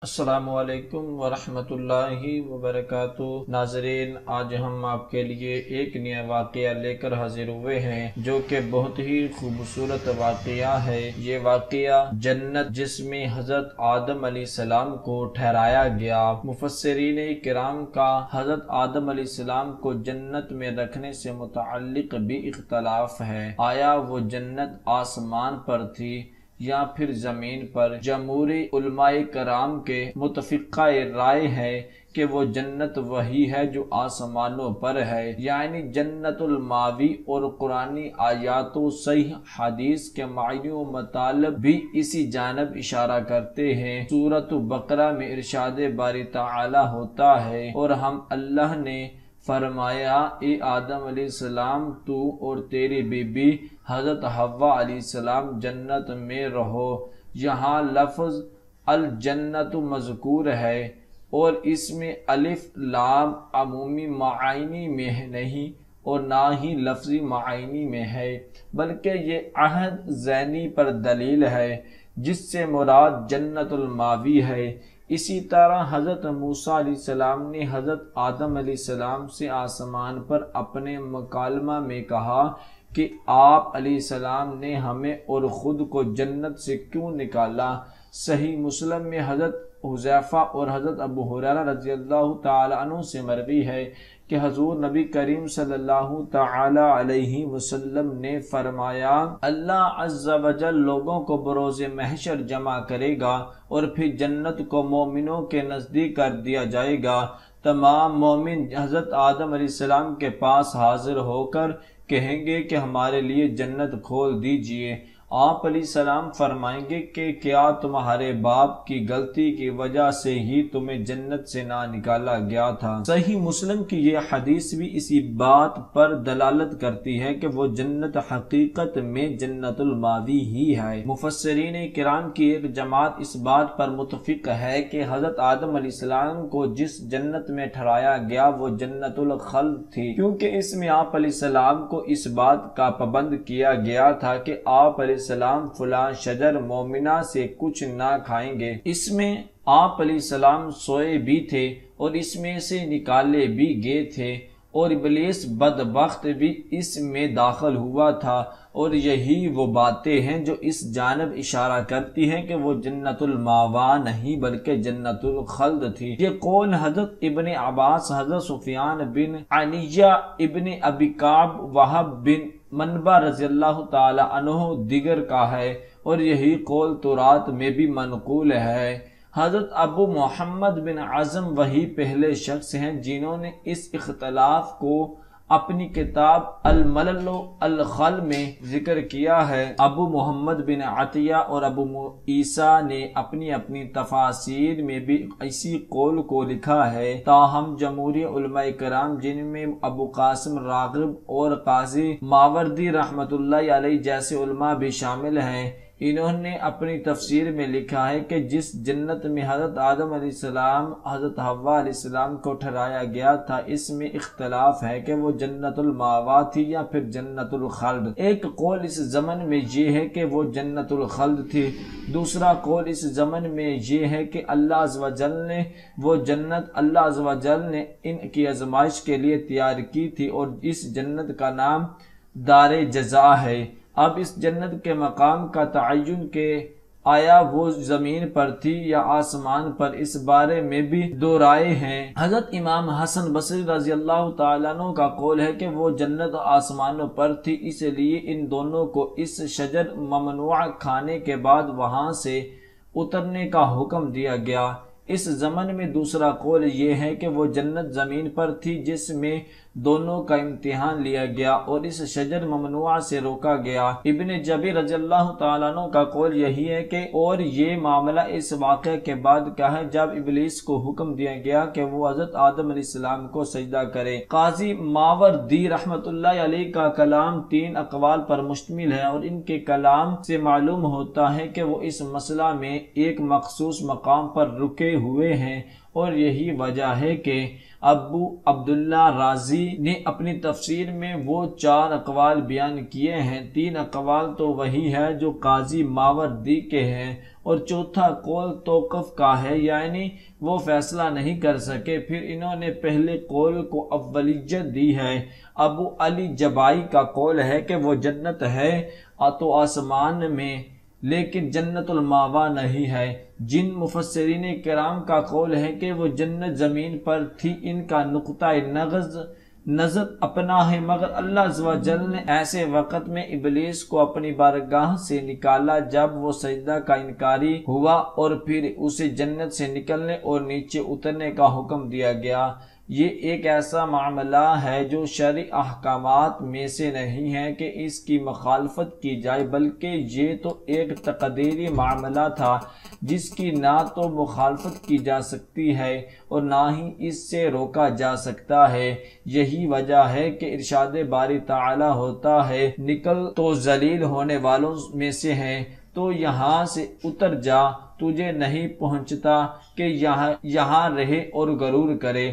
السلام علیکم ورحمۃ اللہ وبرکاتہ۔ ناظرین، آج ہم آپ کے لیے ایک نیا واقعہ لے کر حاضر ہوئے ہیں جو کہ بہت ہی خوبصورت واقعہ ہے۔ یہ واقعہ جنت جس میں حضرت آدم علیہ السلام کو ٹھہرایا گیا۔ مفسرین کرام کا حضرت آدم علیہ السلام کو جنت میں رکھنے سے متعلق بھی اختلاف ہے۔ آیا وہ جنت آسمان پر تھی یا پھر زمین پر؟ جمہور علماء کرام کے متفقہ رائے ہے کہ وہ جنت وہی ہے جو آسمانوں پر ہے، یعنی جنت الماوی، اور قرآنی آیات و صحیح حدیث کے معنی و مطالب بھی اسی جانب اشارہ کرتے ہیں۔ سورۃ بقرہ میں ارشاد باری تعالی ہوتا ہے، اور ہم اللہ نے فرمایا، اے آدم علیہ السلام، تو اور تیری بیوی حضرت حوا علیہ السلام جنت میں رہو۔ یہاں لفظ الجنت مذکور ہے اور اس میں الف لام عمومی معنی میں نہیں اور نہ ہی لفظی معنی میں ہے، بلکہ یہ عہد ذہنی پر دلیل ہے جس سے مراد جنت الماوی ہے۔ اسی طرح حضرت موسیٰ علیہ السلام نے حضرت آدم علیہ السلام سے آسمان پر اپنے مکالمہ میں کہا کہ آپ علیہ السلام نے ہمیں اور خود کو جنت سے کیوں نکالا؟ صحیح مسلم میں حضرت حذیفہ اور حضرت ابو ہریرہ رضی اللہ تعالی عنہ سے مروی ہے کہ حضور نبی کریم صلی اللہ تعالی علیہ وسلم نے فرمایا، اللہ عز و جل لوگوں کو بروز محشر جمع کرے گا اور پھر جنت کو مومنوں کے نزدیک کر دیا جائے گا۔ تمام مومن حضرت آدم علیہ السلام کے پاس حاضر ہو کر کہیں گے کہ ہمارے لیے جنت کھول دیجئے۔ آپ علیہ السلام فرمائیں گے کہ کیا تمہارے باپ کی غلطی کی وجہ سے ہی تمہیں جنت سے نہ نکالا گیا تھا؟ صحیح مسلم کی یہ حدیث بھی اسی بات پر دلالت کرتی ہے کہ وہ جنت حقیقت میں جنت الماوی ہی ہے۔ مفسرین کرام کی ایک جماعت اس بات پر متفق ہے کہ حضرت آدم علیہ السلام کو جس جنت میں ٹھہرایا گیا وہ جنت الخلد تھی، کیونکہ اس میں آپ علیہ السلام کو اس بات کا پابند کیا گیا تھا کہ آپ علیہ السلام فلاں شجر مومنہ سے کچھ نہ کھائیں گے۔ اس میں آپ علیہ السلام سوئے بھی تھے اور اس میں سے نکالے بھی گئے تھے، اور ابلیس بدبخت بھی اس میں داخل ہوا تھا، اور یہی وہ باتیں ہیں جو اس جانب اشارہ کرتی ہیں کہ وہ جنت الماوا نہیں بلکہ جنت الخلد تھی۔ یہ قول حضرت ابن عباس، حضرت سفیان بن علیہ ابن ابی کعب، وہب بن منبع رضی اللہ تعالی عنہ دیگر کا ہے، اور یہی قول تورات میں بھی منقول ہے۔ حضرت ابو محمد بن عزم وہی پہلے شخص ہیں جنہوں نے اس اختلاف کو اپنی کتاب الملل الخل میں ذکر کیا ہے۔ ابو محمد بن عطیہ اور ابو عیسیٰ نے اپنی اپنی تفاسیر میں بھی اسی قول کو لکھا ہے، تاہم جمہوری علماء کرام جن میں ابو قاسم راغب اور قاضی ماوردی رحمۃ اللہ علیہ جیسے علماء بھی شامل ہیں، انہوں نے اپنی تفسیر میں لکھا ہے کہ جس جنت میں حضرت آدم علیہ السلام حضرت حوا علیہ السلام کو ٹھہرایا گیا تھا، اس میں اختلاف ہے کہ وہ جنت الماوا تھی یا پھر جنت الخلد۔ ایک قول اس ضمن میں یہ ہے کہ وہ جنت الخلد تھی، دوسرا قول اس ضمن میں یہ ہے کہ اللہ عز و جل نے وہ جنت اللہ عز و جل نے ان کی آزمائش کے لیے تیار کی تھی، اور اس جنت کا نام دار جزا ہے۔ اب اس جنت کے مقام کا تعین کہ آیا وہ زمین پر تھی یا آسمان پر، اس بارے میں بھی دو رائے ہیں۔ حضرت امام حسن بصری رضی اللہ تعالیٰ عنہ کا قول ہے کہ وہ جنت آسمانوں پر تھی، اس لیے ان دونوں کو اس شجر ممنوع کھانے کے بعد وہاں سے اترنے کا حکم دیا گیا۔ اس زمن میں دوسرا قول یہ ہے کہ وہ جنت زمین پر تھی جس میں دونوں کا امتحان لیا گیا اور اس شجر ممنوع سے روکا گیا۔ ابن جبیر رضی اللہ تعالیٰ عنہ کا قول یہی ہے کہ اور یہ معاملہ اس واقعے کے بعد کا ہے جب ابلیس کو حکم دیا گیا کہ وہ حضرت آدم علیہ السلام کو سجدہ کرے۔ قاضی ماوردی رحمۃ اللہ علیہ کا کلام 3 اقوال پر مشتمل ہے، اور ان کے کلام سے معلوم ہوتا ہے کہ وہ اس مسئلہ میں ایک مخصوص مقام پر رکے ہوئے ہیں، اور یہی وجہ ہے کہ ابو عبداللہ رازی نے اپنی تفسیر میں وہ 4 اقوال بیان کیے ہیں۔ 3 اقوال تو وہی ہے جو قاضی ماوردی کے ہیں، اور چوتھا قول توقف کا ہے، یعنی وہ فیصلہ نہیں کر سکے۔ پھر انہوں نے پہلے قول کو اولیت دی ہے۔ ابو علی جبائی کا قول ہے کہ وہ جنت ہے تو آسمان میں، لیکن جنت الماوا نہیں ہے۔ جن مفسرین کرام کا قول ہے کہ وہ جنت زمین پر تھی، ان کا نقطہ نظر اپنا ہے، مگر اللہ عز و جل نے ایسے وقت میں ابلیس کو اپنی بارگاہ سے نکالا جب وہ سجدہ کا انکاری ہوا، اور پھر اسے جنت سے نکلنے اور نیچے اترنے کا حکم دیا گیا۔ یہ ایک ایسا معاملہ ہے جو شرعی احکامات میں سے نہیں ہے کہ اس کی مخالفت کی جائے، بلکہ یہ تو ایک تقدیری معاملہ تھا جس کی نہ تو مخالفت کی جا سکتی ہے اور نہ ہی اس سے روکا جا سکتا ہے۔ یہی وجہ ہے کہ ارشاد باری تعالی ہوتا ہے، نکل تو ذلیل ہونے والوں میں سے ہے، تو یہاں سے اتر جا، تجھے نہیں پہنچتا کہ یہاں رہے اور غرور کرے۔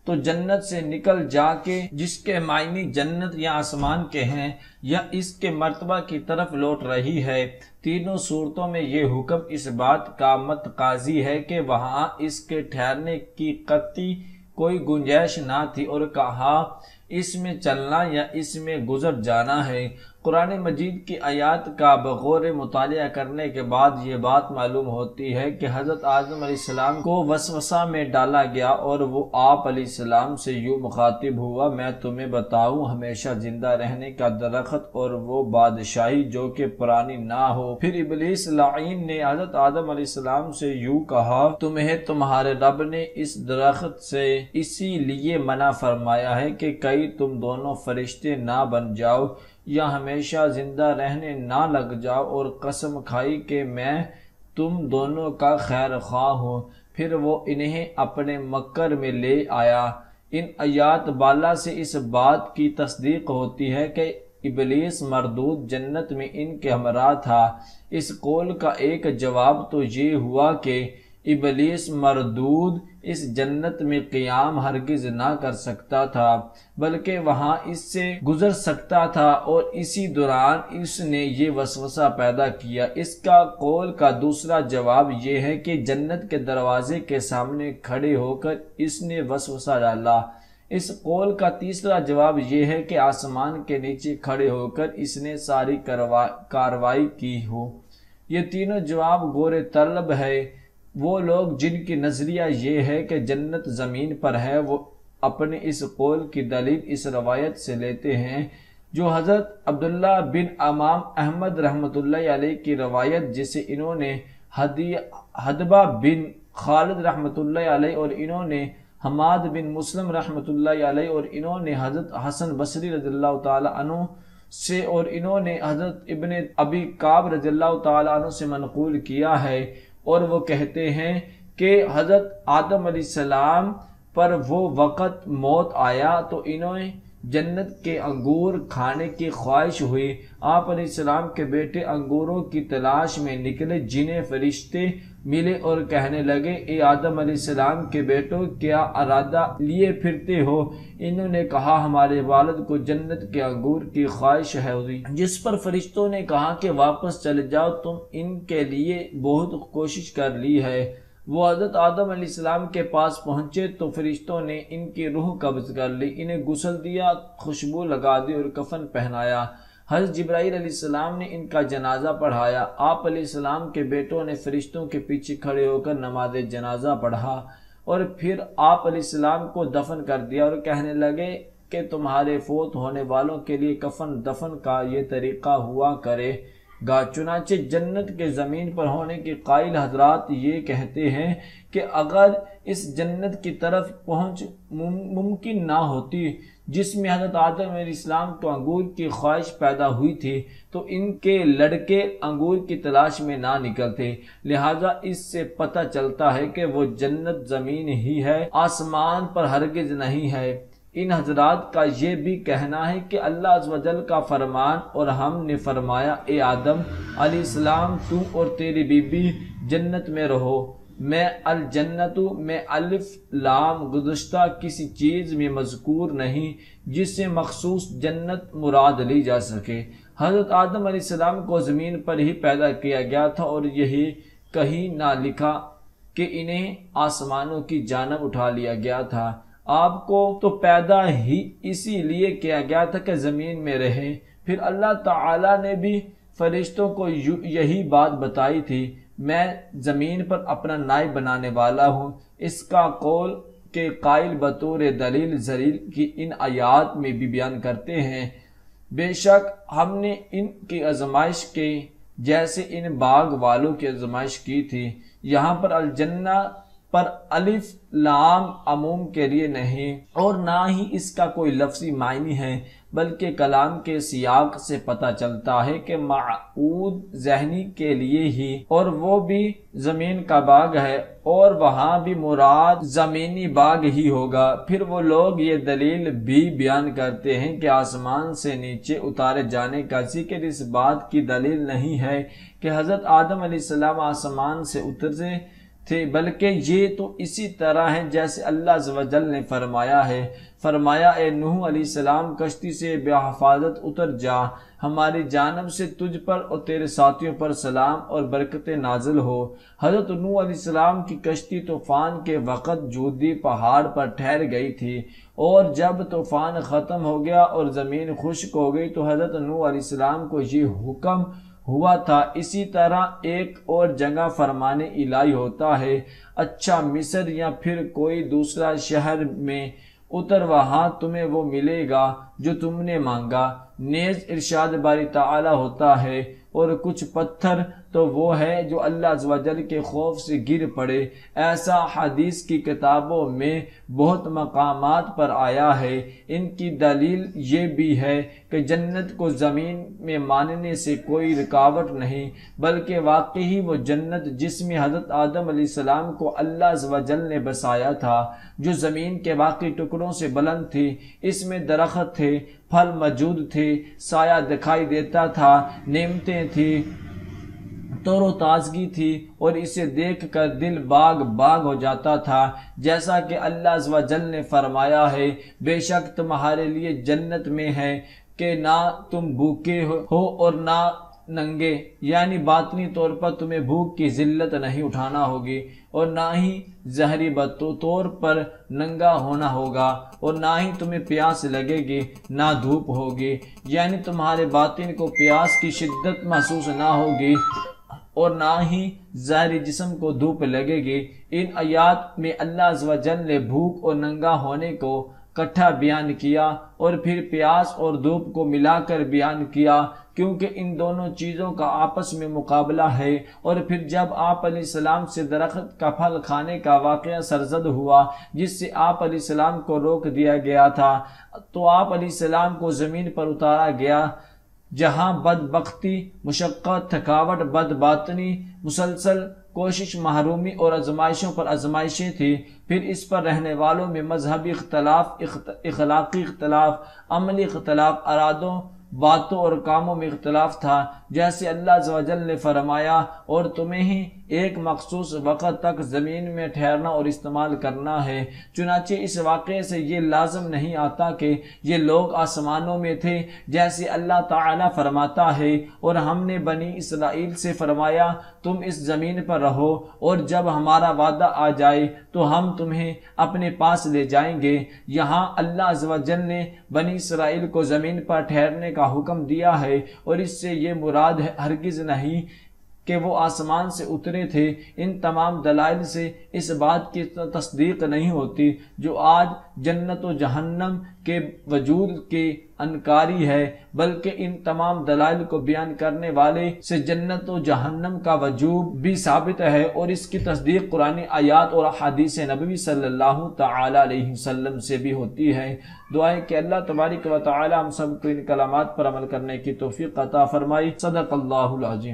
تو جنت سے نکل جا کے جس کے معنی جنت یا آسمان کے ہیں یا اس کے مرتبہ کی طرف لوٹ رہی ہے۔ تینوں صورتوں میں یہ حکم اس بات کا متقاضی ہے کہ وہاں اس کے ٹھہرنے کی قطعی کوئی گنجائش نہ تھی، اور کہا اس میں چلنا یا اس میں گزر جانا ہے۔ قرآن مجید کی آیات کا بغور مطالعہ کرنے کے بعد یہ بات معلوم ہوتی ہے کہ حضرت آدم علیہ السلام کو وسوسہ میں ڈالا گیا اور وہ آپ علیہ السلام سے یوں مخاطب ہوا، میں تمہیں بتاؤں ہمیشہ زندہ رہنے کا درخت اور وہ بادشاہی جو کہ پرانی نہ ہو۔ پھر ابلیس لعین نے حضرت آدم علیہ السلام سے یوں کہا، تمہیں تمہارے رب نے اس درخت سے اسی لیے منع فرمایا ہے کہ کہیں تم دونوں فرشتے نہ بن جاؤ یا ہمیشہ زندہ رہنے نہ لگ جاؤ، اور قسم کھائی کہ میں تم دونوں کا خیر خواہ ہوں۔ پھر وہ انہیں اپنے مکر میں لے آیا۔ ان آیات بالا سے اس بات کی تصدیق ہوتی ہے کہ ابلیس مردود جنت میں ان کے ہمراہ تھا۔ اس قول کا ایک جواب تو یہ ہوا کہ ابلیس مردود اس جنت میں قیام ہرگز نہ کر سکتا تھا، بلکہ وہاں اس سے گزر سکتا تھا، اور اسی دوران اس نے یہ وسوسہ پیدا کیا۔ اس کا قول کا دوسرا جواب یہ ہے کہ جنت کے دروازے کے سامنے کھڑے ہو کر اس نے وسوسہ ڈالا۔ اس قول کا تیسرا جواب یہ ہے کہ آسمان کے نیچے کھڑے ہو کر اس نے ساری کارروائی کی ہو۔ یہ تینوں جواب غور طلب ہے۔ وہ لوگ جن کی نظریہ یہ ہے کہ جنت زمین پر ہے، وہ اپنے اس قول کی دلیل اس روایت سے لیتے ہیں جو حضرت عبداللہ بن امام احمد رحمۃ اللہ علیہ کی روایت، جسے انہوں نے حدبہ بن خالد رحمۃ اللہ علیہ اور انہوں نے حماد بن مسلم رحمۃ اللہ علیہ اور انہوں نے حضرت حسن بصری رضی اللہ تعالی عنہ سے اور انہوں نے حضرت ابن ابی کعب رضی اللہ تعالی عنہ سے منقول کیا ہے، اور وہ کہتے ہیں کہ حضرت آدم علیہ السلام پر وہ وقت موت آیا تو انہیں جنت کے انگور کھانے کی خواہش ہوئی۔ آپ علیہ السلام کے بیٹے انگوروں کی تلاش میں نکلے، جنہیں فرشتے ملے اور کہنے لگے، اے آدم علیہ السلام کے بیٹوں، کیا ارادہ لیے پھرتے ہو؟ انہوں نے کہا، ہمارے والد کو جنت کے انگور کی خواہش ہے ہوئی۔ جس پر فرشتوں نے کہا کہ واپس چلے جاؤ، تم ان کے لیے بہت کوشش کر لی ہے۔ وہ حضرت آدم علیہ السلام کے پاس پہنچے تو فرشتوں نے ان کی روح قبض کر لی، انہیں غسل دیا، خوشبو لگا دی اور کفن پہنایا۔ حضرت جبرائیل علیہ السلام نے ان کا جنازہ پڑھایا۔ آپ علیہ السلام کے بیٹوں نے فرشتوں کے پیچھے کھڑے ہو کر نماز جنازہ پڑھا اور پھر آپ علیہ السلام کو دفن کر دیا، اور کہنے لگے کہ تمہارے فوت ہونے والوں کے لیے کفن دفن کا یہ طریقہ ہوا کرے گا۔ چنانچہ جنت کے زمین پر ہونے کے قائل حضرات یہ کہتے ہیں کہ اگر اس جنت کی طرف پہنچ ممکن نہ ہوتی جس میں حضرت آدم علیہ السلام کو انگور کی خواہش پیدا ہوئی تھی، تو ان کے لڑکے انگور کی تلاش میں نہ نکلتے۔ لہذا اس سے پتہ چلتا ہے کہ وہ جنت زمین ہی ہے، آسمان پر ہرگز نہیں ہے۔ ان حضرات کا یہ بھی کہنا ہے کہ اللہ عز و جل کا فرمان، اور ہم نے فرمایا، اے آدم علیہ السلام، تو اور تیری بیوی جنت میں رہو۔ میں الجنت میں الف لام گزشتہ کسی چیز میں مذکور نہیں جس سے مخصوص جنت مراد لی جا سکے۔ حضرت آدم علیہ السلام کو زمین پر ہی پیدا کیا گیا تھا، اور یہی کہیں نہ لکھا کہ انہیں آسمانوں کی جانب اٹھا لیا گیا تھا۔ آپ کو تو پیدا ہی اسی لیے کیا گیا تھا کہ زمین میں رہیں۔ پھر اللہ تعالی نے بھی فرشتوں کو یہی بات بتائی تھی، میں زمین پر اپنا نائب بنانے والا ہوں۔ اس کا قول کے قائل بطور دلیل ذلیل کی ان آیات میں بھی بیان کرتے ہیں، بے شک ہم نے ان کی آزمائش کے جیسے ان باغ والوں کی آزمائش کی تھی۔ یہاں پر الجنہ پر الف لام عموم کے لیے نہیں اور نہ ہی اس کا کوئی لفظی معنی ہے، بلکہ کلام کے سیاق سے پتہ چلتا ہے کہ معود ذہنی کے لیے ہی، اور وہ بھی زمین کا باغ ہے، اور وہاں بھی مراد زمینی باغ ہی ہوگا۔ پھر وہ لوگ یہ دلیل بھی بیان کرتے ہیں کہ آسمان سے نیچے اتارے جانے کا ذکر اس بات کی دلیل نہیں ہے کہ حضرت آدم علیہ السلام آسمان سے اترے تھے، بلکہ یہ تو اسی طرح ہے جیسے اللہ عز و جل نے فرمایا اے نوح علیہ السلام کشتی سے بحفاظت اتر جا، ہماری جانب سے تجھ پر اور تیرے ساتھیوں پر سلام اور برکتیں نازل ہو۔ حضرت نوح علیہ السلام کی کشتی طوفان کے وقت جودی پہاڑ پر ٹھہر گئی تھی، اور جب طوفان ختم ہو گیا اور زمین خشک ہو گئی تو حضرت نوح علیہ السلام کو یہ حکم ہوا تھا۔ اسی طرح ایک اور جگہ فرمان الہی ہوتا ہے، اچھا مصر یا پھر کوئی دوسرا شہر میں اتر، وہاں تمہیں وہ ملے گا جو تم نے مانگا۔ نیز ارشاد باری تعالی ہوتا ہے، اور کچھ پتھر تو وہ ہے جو اللہ عز و جل کے خوف سے گر پڑے۔ ایسا حدیث کی کتابوں میں بہت مقامات پر آیا ہے۔ ان کی دلیل یہ بھی ہے کہ جنت کو زمین میں ماننے سے کوئی رکاوٹ نہیں، بلکہ واقعی وہ جنت جس میں حضرت آدم علیہ السلام کو اللہ عز و جل نے بسایا تھا، جو زمین کے باقی ٹکڑوں سے بلند تھی، اس میں درخت تھے، پھل موجود تھے، سایہ دکھائی دیتا تھا، نعمتیں تھی، تر و تازگی تھی، اور اسے دیکھ کر دل باغ ہو جاتا تھا۔ جیسا کہ اللہ عز و جل نے فرمایا ہے، بے شک تمہارے لیے جنت میں ہے کہ نہ تم بھوکے ہو اور نہ ننگے، یعنی باطنی طور پر تمہیں بھوک کی ذلت نہیں اٹھانا ہوگی، اور نہ ہی ظاہری طور پر ننگا ہونا ہوگا، اور نہ ہی تمہیں پیاس لگے گی نہ دھوپ ہوگی، یعنی تمہارے باطن کو پیاس کی شدت محسوس نہ ہوگی اور نہ ہی ظاہری جسم کو دھوپ لگے گی۔ ان آیات میں اللہ عز و جل نے بھوک اور ننگا ہونے کو کٹھا بیان کیا اور پھر پیاس اور دھوپ کو ملا کر بیان کیا، کیونکہ ان دونوں چیزوں کا آپس میں مقابلہ ہے۔ اور پھر جب آپ علیہ السلام سے درخت کا پھل کھانے کا واقعہ سرزد ہوا جس سے آپ علیہ السلام کو روک دیا گیا تھا، تو آپ علیہ السلام کو زمین پر اتارا گیا، جہاں بدبختی، مشقت، تھکاوٹ، بدباطنی، مسلسل کوشش، محرومی اور آزمائشوں پر آزمائشیں تھیں۔ پھر اس پر رہنے والوں میں مذہبی اختلاف، اخلاقی اختلاف، عملی اختلاف، ارادوں، باتوں اور کاموں میں اختلاف تھا، جیسے اللہ عز و جل نے فرمایا، اور تمہیں ہی ایک مخصوص وقت تک زمین میں ٹھہرنا اور استعمال کرنا ہے۔ چنانچہ اس واقعے سے یہ لازم نہیں آتا کہ یہ لوگ آسمانوں میں تھے، جیسے اللہ تعالیٰ فرماتا ہے، اور ہم نے بنی اسرائیل سے فرمایا تم اس زمین پر رہو، اور جب ہمارا وعدہ آ جائے تو ہم تمہیں اپنے پاس لے جائیں گے۔ یہاں اللہ عز و جل نے بنی اسرائیل کو زمین پر ٹھہرنے کا حکم دیا ہے، اور اس سے یہ مراد ہرگز نہیں کہ وہ آسمان سے اترے تھے۔ ان تمام دلائل سے اس بات کی تصدیق نہیں ہوتی جو آج جنت و جہنم کے وجود کی انکاری ہے، بلکہ ان تمام دلائل کو بیان کرنے والے سے جنت و جہنم کا وجود بھی ثابت ہے، اور اس کی تصدیق قرآنی آیات اور احادیث نبوی صلی اللہ تعالی علیہ وسلم سے بھی ہوتی ہے۔ دعائیں کہ اللہ تبارک و تعالی ہم سب کو ان کلمات پر عمل کرنے کی توفیق عطا فرمائے۔ صدق اللہ العظیم۔